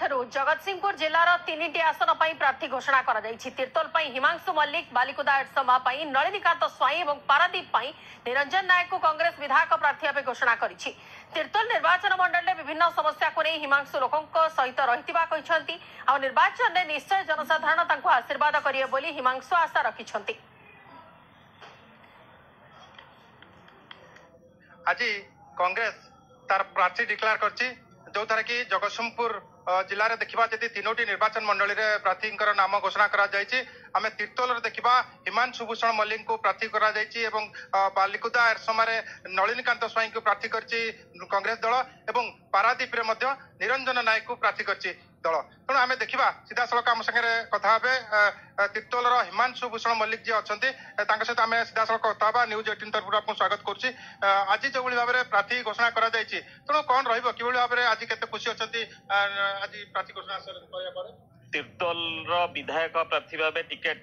जगतसिंहपुर जिलार 3टी आसन पर प्रार्थी घोषणा कर तिर्तोल हिमांशु मल्लिक बालिकुदा एडसमा नलिनीकांत स्वाई और पारादीप निरंजन नायक को कांग्रेस विधायक प्रार्थी भाव घोषणा कर तिर्तोल निर्वाचन मंडल में विभिन्न समस्या को नहीं हिमांशु लोकों सहित रही निर्वाचन में निश्चय जनसाधारण आशीर्वाद करेंगे हिमांशु आशा रखिंट। आज कांग्रेस तार प्रार्थी डिक्लेयर करछि जो थारे कि जगतसिंहपुर जिले में देखा जब 3टी निर्वाचन मंडली रे प्रार्थी नाम घोषणा करा जायछि आमे तिर्तोल देखा हिमांशु भूषण मल्लिक को प्रार्थी करा जायछि एवं बालिकुदा एरसमा नलिनीकांत स्वाई को प्रार्थी करछि कांग्रेस दल एवं पारादीप रे मध्य निरंजन नायक को प्रार्थी करछि दल। तेणु आमे देखा सीधा सड़क आम संगे कथा तिर्तोल हिमांशु भूषण मल्लिक जी अच्छा सहित आम सीधा सड़क कथा न्यूज 18 तरफ आपको स्वागत करुच्ची। आज जो भाव में प्रार्थी घोषणा करा जायछि तेणु कौन रहिबो कि भाव में आज केते खुशी अछंती आज प्रार्थी घोषणा तिर्तोल विधायक प्रार्थी भाव टिकेट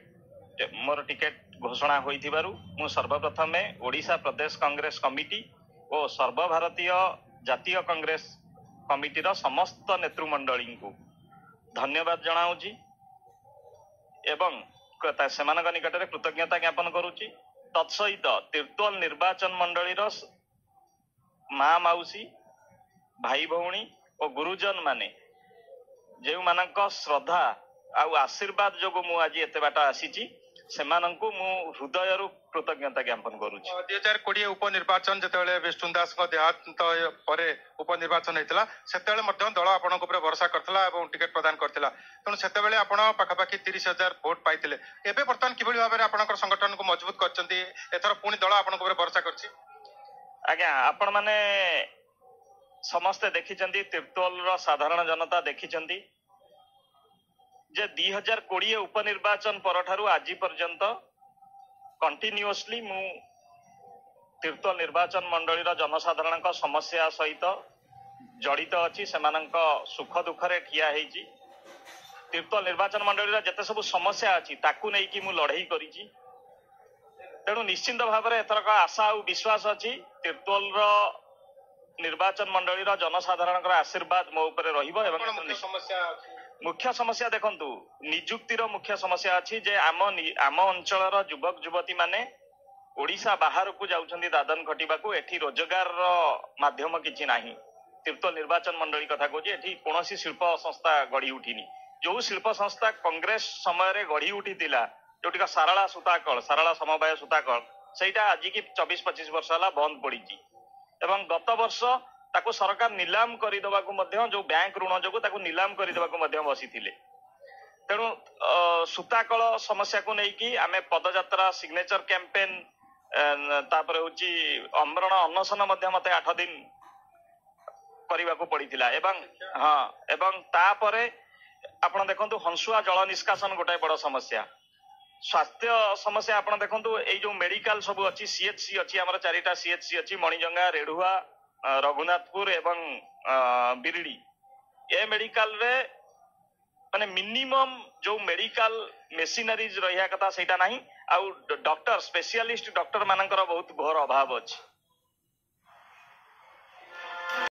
मोर टिकेट घोषणा होइथिबारु मु सर्वप्रथम ओडिशा प्रदेश कांग्रेस कमिटी और सर्वभारतीय जातीय कांग्रेस कमिटी समस्त नेतृमंडली को धन्यवाद जनाऊँगी एवं सेमानक निकट में कृतज्ञता ज्ञापन करुच्ची। तत्सहित तिर्तोल निर्वाचन मंडली माँ माउसी भाई भौणी और गुरुजन माने जो मानक श्रद्धा आउ आशीर्वाद जो मु आज एत बाट आसी सेमानंकु मु हृदय कृतज्ञता ज्ञापन करुच्ची। 2020 उपनिर्वाचन जिते विष्णु दास देहांत पर उपनिर्वाचन होता से दल आपण भरोसा करथिला एवं टिकेट प्रदान करथिला तेणु से आपण पाखापाखि 30,000 भोट पाइथिले एबे वर्तमान किभଳି भाबरे आपनकर संगठन को मजबूत करचंती एथर पुणी दल आपण भरोसा करछि। आज्ञा आपण माने समस्ते देखिचंती तिर्तोल रो साधारण जनता देखिचंती जे 2020 उपनिर्वाचन परठारु आज पर्यंत कंटिन्यूअसली मु तिर्तोल निर्वाचन मंडली जनसाधारण समस्या सहित जड़ित अच्छी से सुख दुखरे ठिया हेची तिर्तोल निर्वाचन मंडली जते सब समस्या अच्छी ताकू नहीं कि मु लड़ाई करिची तेणु निश्चिंत भाव में एथरक आशा और विश्वास अच्छी तिर्तोल निर्वाचन मंडली जनसाधारण आशीर्वाद मो उपरे रहिबो एवं मुख्य समस्या देखंतु निजुक्तिर मुख्य समस्या अच्छी जे आम अंचल युवक युवती माने ओडिशा बाहर को जाउछंदी दादन खटिबाकू एठी रोजगार माध्यम किछि नाही। तिर्तोल निर्वाचन मंडली कथा कहूँ एठी कोनोसी शिल्प संस्था गढ़ी उठिनी जो शिल्प संस्था कांग्रेस समय रे गढ़ी उठीतिला जोटिका सारला सूताकल सारला समवाय सूताकल सेटा आज की 24-25 वर्ष हला बंद पड़ीची एवं गत वर्ष ताको सरकार नीलाम करिदबाकू मध्य जो बैंक ऋण जो ताको नीलाम करिदबाकू मध्य बसिथिले तेणु सूताकल समस्या को लेकिन आम पदयात्रा सिग्नेचर कैंपेन तापर होची अमरण अनशन मते 8 दिन करने को पड़ीथिला एवं हाँ एवं तापरे आपण देखंतु हंसुआ जल निष्कासन गोटाए बड़ समस्या स्वास्थ्य समस्या आपण देखंतु ए जो मेडिकल सब अच्छी सीएचसी अच्छी हमर 4टा सीएचसी अच्छी मणिजंगा रेढ़ुआ रघुनाथपुर एवं बिरडी ए मेडिकल रे माने मिनिमम जो मेडिकल मेसिनरीज रहिया कथा सेटा नाही आउ डॉक्टर स्पेशलिस्ट डॉक्टर मानकर बहुत घोर अभाव अछि।